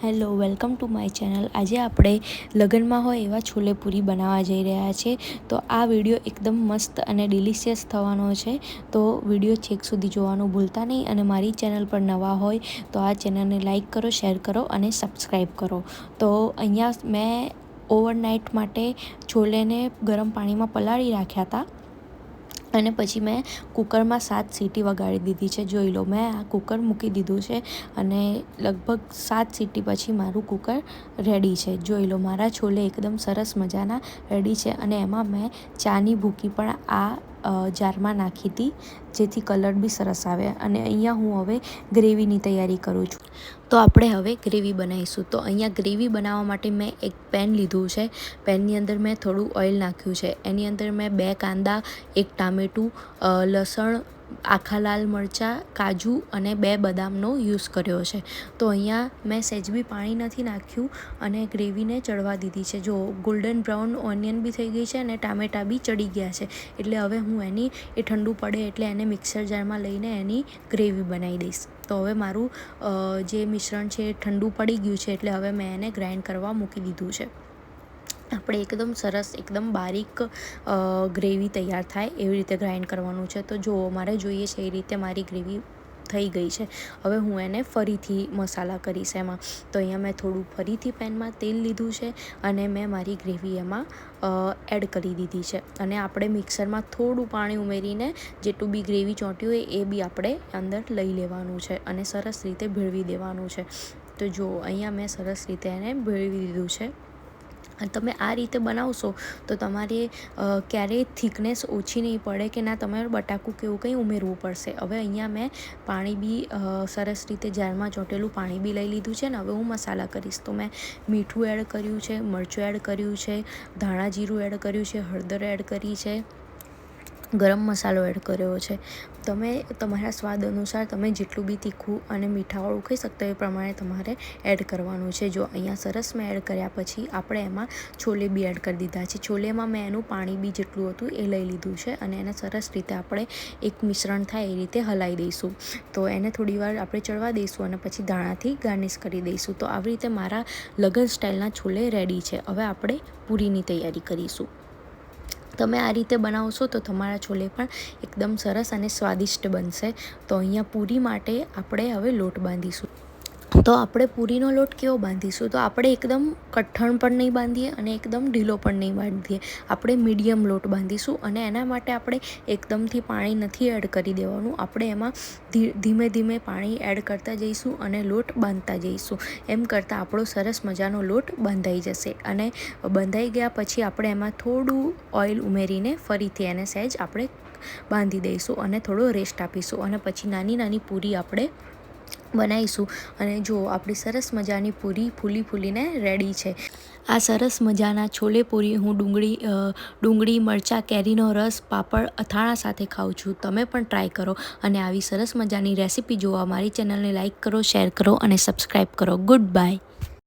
Hello, welcome to my channel. આજે આપણે લગ્નમાં હોય એવા છોલે પૂરી બનાવવા જઈ રહ્યા છીએ। તો આ વિડીયો એકદમ મસ્ત અને ડિલિશિયસ થવાનો છે। તો વિડીયો છેક સુધી જોવાનું ભૂલતા નહીં અને મારી ચેનલ પર નવા હોય તો આ ચેનલને લાઈક કરો, શેર કરો અને સબસ્ક્રાઈબ કરો। તો અહીંયા મેં ઓવરનાઇટ માટે છોલેને ગરમ પાણીમાં પલાળી રાખ્યા હતા અને પછી મેં કુકરમાં 7 સીટી વગાડી દીધી છે। જોઈ લો, મેં આ કુકર મૂકી દીધું છે અને લગભગ 7 સીટી પછી મારું કુકર રેડી છે। જોઈ લો, મારા છોલે એકદમ સરસ મજાના રેડી છે અને એમાં મેં ચાની ભૂકી પણ આ જારમાં નાખી હતી, જેથી કલર બી સરસ આવે। અને અહીંયા હું હવે ગ્રેવીની તૈયારી કરું છું। તો આપણે હવે ગ્રેવી બનાવીશું। તો અહીંયા ગ્રેવી બનાવવા માટે મેં એક પેન લીધું છે। પેનની અંદર મેં થોડું ઓઇલ નાખ્યું છે। એની અંદર મેં 2 કાંદા, 1 ટામેટું, લસણ, આખા લાલ મરચાં, કાજુ અને 2 બદામનો યુઝ કર્યો છે। તો અહીંયા મેં સહેજ બી પાણી નથી નાખ્યું અને ગ્રેવીને ચડવા દીધી છે। જો ગોલ્ડન બ્રાઉન ઓનિયન બી થઈ ગઈ છે અને ટામેટાં બી ચડી ગયા છે। એટલે હવે હું એ ઠંડુ પડે એટલે એને મિક્સર જારમાં લઈને એની ગ્રેવી બનાવી દઈશ। તો હવે મારું જે મિશ્રણ છે એ ઠંડુ પડી ગયું છે, એટલે હવે મેં એને ગ્રાઇન્ડ કરવા મૂકી દીધું છે। આપણે એકદમ સરસ, એકદમ બારીક ગ્રેવી તૈયાર થાય એવી રીતે ગ્રાઇન્ડ કરવાનું છે। તો જો મારે જોઈએ છે એ રીતે મારી ગ્રેવી થઈ ગઈ છે। હવે હું એને ફરીથી મસાલા કરીશ એમાં। તો અહીંયા મેં થોડું ફરીથી પેનમાં તેલ લીધું છે અને મેં મારી ગ્રેવી એમાં એડ કરી દીધી છે અને આપણે મિક્સરમાં થોડું પાણી ઉમેરીને જેટલું બી ગ્રેવી ચોંટ્યું હોય એ બી આપણે અંદર લઈ લેવાનું છે અને સરસ રીતે ભેળવી દેવાનું છે। તો જો અહીંયા મેં સરસ રીતે એને ભેળવી દીધું છે। અને તમે આ રીતે બનાવશો તો તમારે ક્યારેય થિકનેસ ઓછી નહીં પડે કે ના તમારે બટાકું કે એવું કંઈ ઉમેરવું પડશે। હવે અહીંયા મેં પાણી બી સરસ રીતે જારમાં ચોંટેલું પાણી બી લઈ લીધું છે ને હવે હું મસાલા કરીશ। તો મેં મીઠું એડ કર્યું છે, મરચું એડ કર્યું છે, ધાણા જીરું એડ કર્યું છે, હળદર એડ કરી છે, ગરમ મસાલો એડ કર્યો છે। તમે તમારા સ્વાદ અનુસાર તમે જેટલું બી તીખું અને મીઠાવાળું ખાઈ શકતા એ પ્રમાણે તમારે એડ કરવાનું છે। જો અહીંયા સરસ મેં એડ કર્યા પછી આપણે એમાં છોલે બી એડ કરી દીધા છે। છોલેમાં મેં એનું પાણી બી જેટલું હતું એ લઈ લીધું છે અને એને સરસ રીતે આપણે એક મિશ્રણ થાય એ રીતે હલાવી દઈશું। તો એને થોડી વાર આપણે ચડવા દઈશું અને પછી દાણાથી ગાર્નિશ કરી દઈશું। તો આવી રીતે મારા લગ્ન સ્ટાઇલના છોલે રેડી છે। હવે આપણે પૂરીની તૈયારી કરીશું। તમે આ રીતે બનાવશો તો તમારા છોલે પણ એકદમ સરસ અને સ્વાદિષ્ટ બનશે। તો અહીંયા પૂરી માટે આપણે હવે લોટ બાંધીશું। તો આપણે પૂરીનો લોટ કેવો બાંધીશું? તો આપણે એકદમ કઠણ પણ નહીં બાંધીએ અને એકદમ ઢીલો પણ નહીં બાંધીએ, આપણે મીડિયમ લોટ બાંધીશું। અને એના માટે આપણે એકદમથી પાણી નથી એડ કરી દેવાનું, આપણે એમાં ધીમે ધીમે પાણી એડ કરતા જઈશું અને લોટ બાંધતા જઈશું। એમ કરતાં આપણો સરસ મજાનો લોટ બંધાઈ જશે અને બંધાઈ ગયા પછી આપણે એમાં થોડું ઓઇલ ઉમેરીને ફરીથી એને સહેજ આપણે બાંધી દઈશું અને થોડો રેસ્ટ આપીશું અને પછી નાની નાની પૂરી આપણે બનાવીશું। અને જો આપણી સરસ મજાની પૂરી ફૂલીને રેડી છે। આ સરસ મજાના છોલે પૂરી હું ડુંગળી, મરચાં, કેરીનો રસ, પાપડ, અથાણા સાથે ખાઉં છું। તમે પણ ટ્રાય કરો અને આવી સરસ મજાની રેસીપી જોવા મારી ચેનલને લાઈક કરો, શેર કરો અને સબસ્ક્રાઈબ કરો। Good bye.